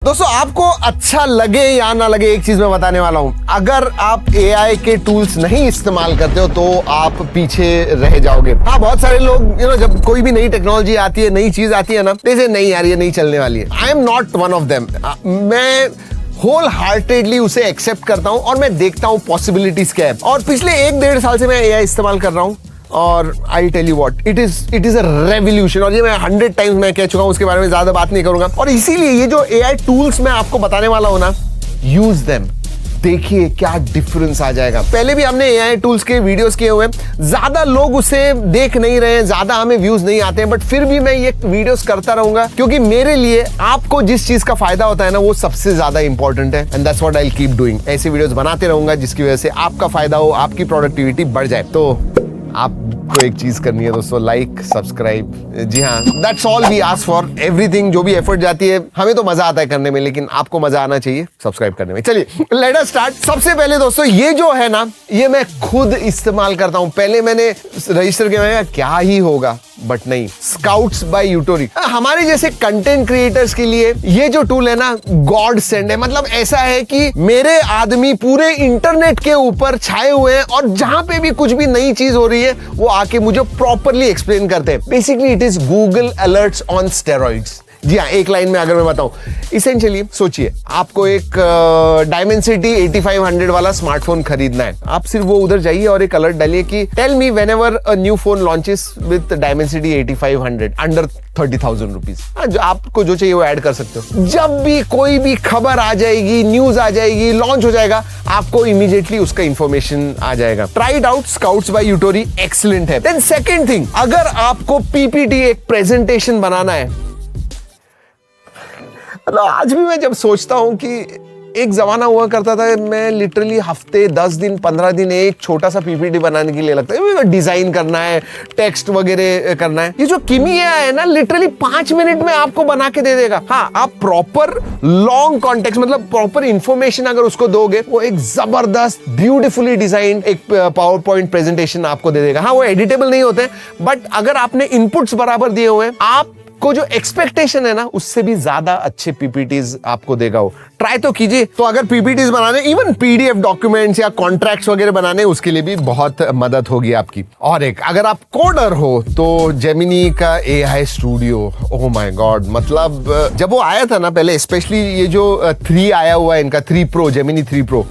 दोस्तों आपको अच्छा लगे या ना लगे, एक चीज मैं बताने वाला हूं, अगर आप AI के टूल्स नहीं इस्तेमाल करते हो तो आप पीछे रह जाओगे। हाँ, बहुत सारे लोग जब कोई भी नई टेक्नोलॉजी आती है, नई चीज आती है ना, जैसे नहीं यार ये नहीं चलने वाली है। I am not one of them. मैं होल हार्टेडली उसे एक्सेप्ट करता हूं और मैं देखता हूं पॉसिबिलिटीज क्या है। और पिछले 1-1.5 साल से मैं AI इस्तेमाल कर रहा हूं और I tell you what, it is a revolution. और ये मैं 100 टाइम्स मैं कह चुका हूं, उसके बारे में ज्यादा बात नहीं करूंगा। और इसीलिए ये जो AI टूल्स मैं आपको बताने वाला हूं ना, यूज देम, देखिए क्या डिफरेंस आ जाएगा। पहले भी हमने AI टूल्स के वीडियोस किए हुए हैं, ज्यादा लोग उसे देख नहीं रहे हैं, ज्यादा हमें व्यूज नहीं आते हैं, बट फिर भी मैं ये वीडियोस करता रहूंगा क्योंकि मेरे लिए आपको जिस चीज का फायदा होता है ना, वो सबसे ज्यादा इंपॉर्टेंट है। And that's what I will keep doing. ऐसे वीडियोस बनाते रहूंगा जिसकी वजह से आपका फायदा हो, आपकी प्रोडक्टिविटी बढ़ जाए। तो आपको एक चीज करनी है दोस्तों, लाइक, सब्सक्राइब। जी हाँ, that's all we ask for. Everything जो भी एफर्ट जाती है, हमें तो मजा आता है करने में, लेकिन आपको मजा आना चाहिए सब्सक्राइब करने में। चलिए लेट अस स्टार्ट। सबसे पहले दोस्तों ये जो है ना, ये मैं खुद इस्तेमाल करता हूं। पहले मैंने रजिस्टर किया, मैंने कहा क्या ही होगा, बट नहीं, स्काउट्स बाय यूटोरी। हमारे जैसे कंटेंट क्रिएटर्स के लिए ये जो टूल है ना, गॉड सेंड है। मतलब ऐसा है कि मेरे आदमी पूरे इंटरनेट के ऊपर छाए हुए हैं और जहां पे भी कुछ भी नई चीज हो रही है वो आके मुझे प्रॉपरली एक्सप्लेन करते हैं। Basically it is Google alerts on steroids. जी हाँ, एक लाइन में अगर मैं बताऊं, इसेंशियली सोचिए आपको एक डायमेंसिटी 8500 वाला स्मार्टफोन खरीदना है। आप सिर्फ वो उधर जाइए और एक अलर्ट डालिए कि tell me whenever a new phone launches with Dimensity 8500 under 30,000 rupees. जो आपको जो चाहिए वो ऐड कर सकते हो। जब भी कोई भी खबर आ जाएगी, न्यूज आ जाएगी, लॉन्च हो जाएगा, आपको इमीडिएटली उसका इंफॉर्मेशन आ जाएगा। Try it out, Scouts by Yutori excellent है। देन सेकंड थिंग, अगर आपको पीपीटी एक प्रेजेंटेशन बनाना है, आज भी मैं जब सोचता हूं कि एक जमाना हुआ करता था, मैं लिटरली हफ्ते 10 दिन 15 दिन एक छोटा सा पीपीटी बनाने के लिए लगता है। डिजाइन करना है, टेक्स्ट वगैरह करना है। ये जो किमी है ना, लिटरली 5 मिनट में आपको बना के दे देगा। हाँ, आप प्रॉपर लॉन्ग कॉन्टेक्स्ट, मतलब प्रॉपर इंफॉर्मेशन अगर उसको दोगे, वो एक जबरदस्त ब्यूटीफुली डिजाइन एक पावर पॉइंट प्रेजेंटेशन आपको दे देगा। हाँ, वो एडिटेबल नहीं होते, बट अगर आपने इनपुट्स बराबर दिए हुए हैं, आप को जो एक्सपेक्टेशन है ना, उससे भी ज्यादा अच्छे पीपीटीज आपको देगा वो। ट्राई तो कीजिए। तो अगर पीपीटीज बनाने, इवन पीडीएफ डॉक्यूमेंट्स या कॉन्ट्रैक्ट्स वगैरह बनाने, उसके लिए भी बहुत मदद होगी आपकी। और एक, अगर आप कोडर हो तो जेमिनी का AI studio, oh my God, मतलब जब वो आया था ना पहले, स्पेशली ये जो 3 आया हुआ है इनका, 3 Pro, Gemini 3 Pro,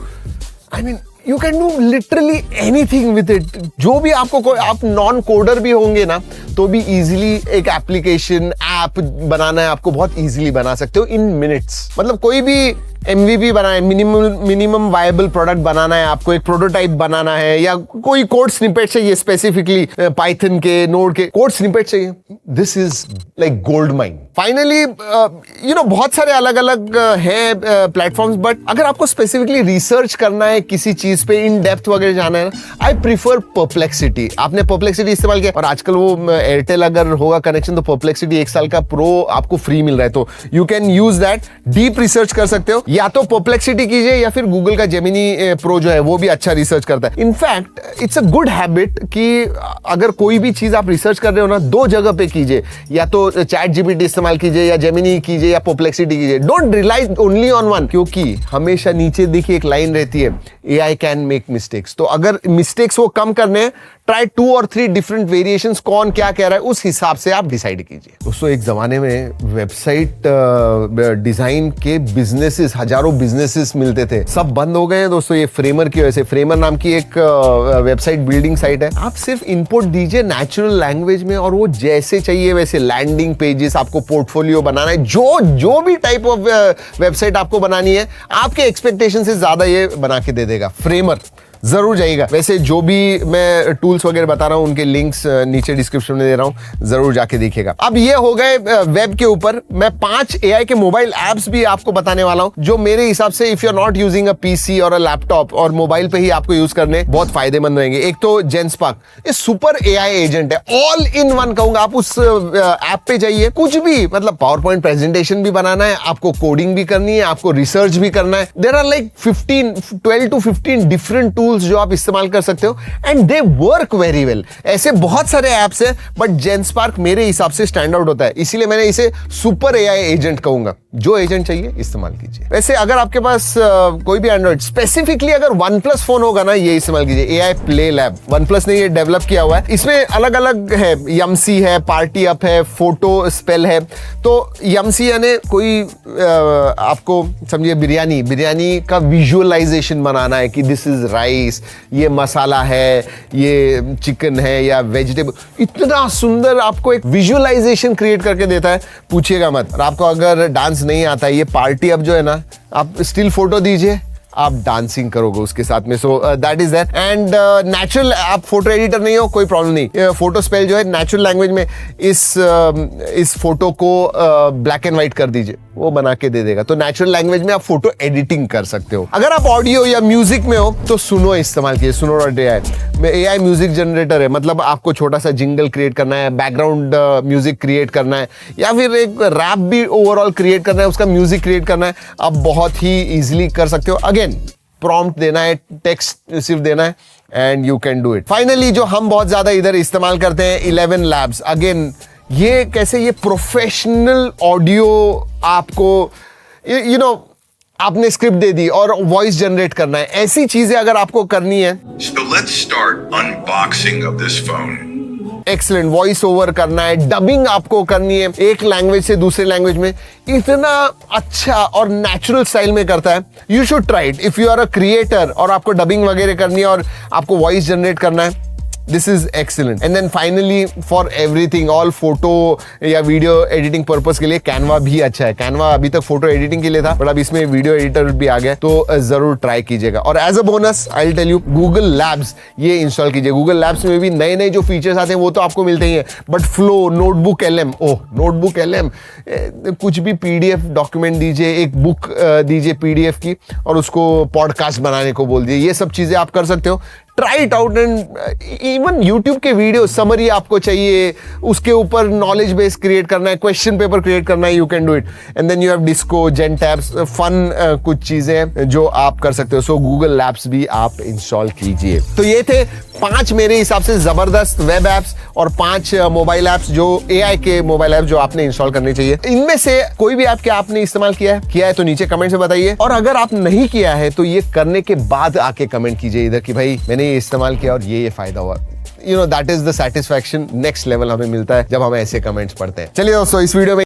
I mean you can do literally anything with it. जो भी आपको, आप नॉन कोडर भी होंगे ना, तो भी इजीली एक एप्लीकेशन ऐप बनाना है आपको, बहुत इजीली बना सकते हो इन मिनट्स। मतलब कोई भी MVP बनाए, मिनिमम वायबल प्रोडक्ट बनाना है आपको, एक प्रोटोटाइप बनाना है, या कोई कोड स्निपेट चाहिए, स्पेसिफिकली पाइथन के, नोड के कोड स्निपेट चाहिए, this is like gold mine. Finally बहुत सारे अलग अलग हैं प्लेटफॉर्म्स, बट अगर आपको स्पेसिफिकली रिसर्च करना है किसी चीज पे, इन डेप्थ वगैरह जाना है ना, आई प्रीफर परप्लेक्सिटी। आपने परप्लेक्सिटी इस्तेमाल किया, और आजकल वो एयरटेल अगर होगा कनेक्शन तो परप्लेक्सिटी 1 साल का प्रो आपको फ्री मिल रहा है, तो you can use that. Deep research कर सकते हो, या तो परप्लेक्सिटी कीजिए या फिर गूगल का जेमिनी प्रो जो है वो भी अच्छा रिसर्च करता है। In fact it's a good habit कि अगर कोई भी चीज आप रिसर्च कर रहे हो ना, 2 जगह पे कीजिए, या तो चैट जीपीटी इस्तेमाल कीजिए, या जेमिनी कीजिए, या परप्लेक्सिटी कीजिए। Don't rely only on one, क्योंकि हमेशा नीचे देखिए एक लाइन रहती है, AI कैन मेक मिस्टेक्स। तो अगर मिस्टेक्स वो कम करने हैं, ट्राई 2 और 3 डिफरेंट वेरिएशंस, कौन क्या कह रहा है उस हिसाब से आप डिसाइड कीजिए। दोस्तों एक जमाने में वेबसाइट डिजाइन के बिजनेसेस, हजारों बिजनेसेस मिलते थे, सब बंद हो गए हैं दोस्तों ये फ्रेमर की वजह से। फ्रेमर नाम की एक वेबसाइट बिल्डिंग साइट है, आप सिर्फ इनपुट दीजिए नेचुरल लैंग्वेज में, और वो जैसे चाहिए वैसे लैंडिंग पेजेस, आपको पोर्टफोलियो बनाना है, जो भी टाइप ऑफ वेबसाइट आपको बनानी है, आपके एक्सपेक्टेशन से ज्यादा ये बना के दे देगा। फ्रेमर जरूर जाइएगा। वैसे जो भी मैं टूल्स वगैरह बता रहा हूं उनके लिंक्स नीचे डिस्क्रिप्शन में दे रहा हूं, जरूर जाके देखिएगा। अब ये हो गए वेब के ऊपर, मैं 5 AI के मोबाइल एप्स भी आपको बताने वाला हूं, जो मेरे हिसाब से if you are not using a PC और अ लैपटॉप और मोबाइल पे ही आपको यूज करने बहुत फायदेमंद रहेंगे। एक तो जेनस्पार्क, ये सुपर AI एजेंट है, ऑल इन वन कहूंगा। आप उस ऐप पे जाइए, कुछ भी मतलब पावर पॉइंट प्रेजेंटेशन भी बनाना है, आपको कोडिंग भी करनी है, आपको रिसर्च भी करना है, there are like 12 to 15 different tools tools जो आप इस्तेमाल कर सकते हो and they work very well. ऐसे बहुत सारे ऐप्स हैं बट जेनस्पार्क मेरे हिसाब से स्टैंड आउट होता है, इसीलिए मैंने इसे सुपर एआई एजेंट कहूंगा। जो एजेंट चाहिए इस्तेमाल कीजिए। वैसे अगर आपके पास कोई भी एंड्रॉइड, स्पेसिफिकली अगर OnePlus फोन होगा ना, ये इस्तेमाल कीजिए। एआई प्ले लैब OnePlus ने ये डेवलप किया हुआ है। इसमें अलग अलग है, यमसी है, पार्टी अप है, फोटो स्पेल है। तो यमसी यानी कोई आपको समझिए बिरयानी का विजुअलाइजेशन बनाना है कि दिस इज राइस, ये मसाला है, ये चिकन है या वेजिटेबल। इतना सुंदर आपको एक विजुअलाइजेशन क्रिएट करके देता है, पूछिएगा मत। और आपको अगर डांस नहीं आता है, ये पार्टी अब जो है ना, आप स्टिल फोटो दीजिए, आप डांसिंग करोगे उसके साथ में। So that is that. And natural, आप फोटो एडिटर नहीं हो, कोई प्रॉब्लम नहीं। फोटो स्पेल जो है नेचुरल लैंग्वेज में इस फोटो को ब्लैक एंड व्हाइट कर दीजिए, वो बना के दे देगा। तो नेचुरल लैंग्वेज में आप फोटो एडिटिंग कर सकते हो। अगर आप ऑडियो या म्यूजिक में हो तो सुनो इस्तेमाल कीजिए। suno.ai एआई म्यूजिक जनरेटर है, मतलब आपको छोटा सा जिंगल क्रिएट करना है, बैकग्राउंड म्यूजिक क्रिएट करना है, या फिर एक रैप भी ओवरऑल क्रिएट करना है, उसका म्यूजिक क्रिएट करना है, आप बहुत ही इजिली कर सकते हो। अगेन प्रॉम्प्ट देना है, टेक्स्ट सिर्फ देना है and you can do it. Finally जो हम बहुत ज्यादा इधर इस्तेमाल करते हैं, 11 Labs। अगेन ये कैसे, ये प्रोफेशनल ऑडियो आपको यू नो आपने स्क्रिप्ट दे दी और वॉइस जनरेट करना है, ऐसी चीजें अगर आपको करनी है। So let's start unboxing of this phone. Excellent voice over करना है, डबिंग आपको करनी है एक लैंग्वेज से दूसरे लैंग्वेज में, इतना अच्छा और नेचुरल स्टाइल में करता है। You should try it if you are a creator और आपको डबिंग वगैरह करनी है और आपको वॉइस जनरेट करना है। This is excellent. And then finally for everything, all photo या वीडियो एडिटिंग पर्पस के लिए कैनवा भी अच्छा है। कैनवा अभी तक फोटो एडिटिंग के लिए था, बट अब इसमें वीडियो एडिटर भी आ गया, तो जरूर ट्राई कीजिएगा। और as a bonus I will tell you, Google Labs ये इंस्टॉल कीजिए। गूगल लैब्स में भी नए नए जो फीचर्स आते हैं वो तो आपको मिलते ही हैं, but flow, notebook LM, notebook LM, कुछ भी PDF डॉक्यूमेंट दीजिए, एक बुक दीजिए PDF की, और उसको पॉडकास्ट बनाने को बोल दीजिए। ये सब चीजें आप कर सकते हो। Try it out. And even YouTube के वीडियो समरी आपको चाहिए, उसके ऊपर नॉलेज बेस क्रिएट करना है, क्वेश्चन पेपर क्रिएट करना है, you can do it. And then you have Disco, GenTabs, fun कुछ चीजें जो आप कर सकते हो। सो गूगल लैब्स भी आप इंस्टॉल कीजिए। तो ये थे 5 मेरे हिसाब से जबरदस्त वेब एप्स और 5 मोबाइल एप्स, जो AI के मोबाइल ऐप जो आपने इंस्टॉल करने चाहिए। इनमें से कोई भी ऐप क्या आपने इस्तेमाल किया है तो नीचे कमेंट से बताइए। और अगर आप नहीं किया है तो ये करने के बाद आके कमेंट कीजिए इधर कि भाई मैंने ये इस्तेमाल किया और ये फायदा हुआ। That is the satisfaction next level हमें मिलता है जब हम ऐसे कमेंट्स पढ़ते हैं। चलिए दोस्तों, इस वीडियो में